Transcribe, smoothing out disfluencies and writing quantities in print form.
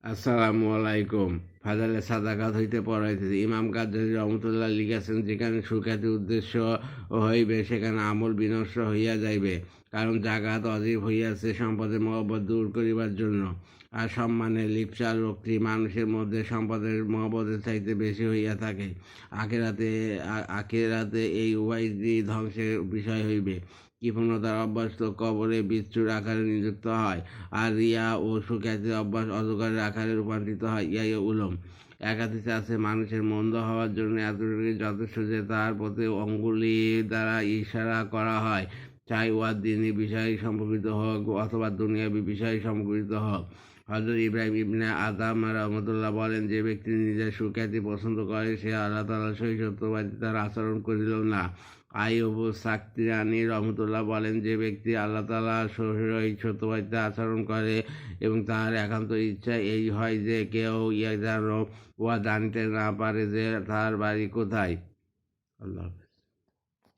আসসালামু আলাইকুম। ফাজালে সাদাকাত হইতে পড়াইতেছে। ইমাম কাযযালী রহমতুল্লাহ লিখিয়াছেন, যেখানে সুখ্যাতি উদ্দেশ্য হইবে সেখানে আমল বিনষ্ট হইয়া যাইবে। কারণ জাকাত অজীব হইয়াছে সম্পদের মহব্বত দূর করিবার জন্য। আর সম্মানের লিপ্সা লোকটি মানুষের মধ্যে সম্পদের মহব্বতের চাইতে বেশি হইয়া থাকে। আখেরাতে এই উভয়টি ধ্বংসের বিষয় হইবে। কৃপণতার অভ্যাস তো কবরে বিচ্ছুর আকারে নিযুক্ত হয়, আর রিয়া ও সুখ্যাতির অভ্যাস অজগরের আকারে রূপান্তরিত হয়। ইয়াই উলম। এক হাদিসে আছে, মানুষের মন্দ হওয়ার জন্য এতটুকু যথেষ্ট যে তার প্রতি অঙ্গুলি দ্বারা ইশারা করা হয়, চাই উহা দিনী বিষয় সম্পর্কিত হোক অথবা দুনিয়াবী বিষয় সম্পর্কিত হোক। হযরত ইব্রাহিম ইবনে আদম রহমতুল্লাহ বলেন, যে ব্যক্তি নিজের সুখ্যাতি পছন্দ করে সে আল্লাহ তাআলার সহিত সত্যবাদিতার আচরণ করিল না। আইয়ুব সাখতিয়ানী রহমতুল্লাহ বলেন, যে ব্যক্তি আল্লাহ তাআলার সহিত সত্যবাদিতা আচরণ করে এবং তাহার একান্ত ইচ্ছা এই হয় যে কেউ যেন উহা জানিতে না পারে যে তাহার বাড়ি কোথায়। আল্লাহ।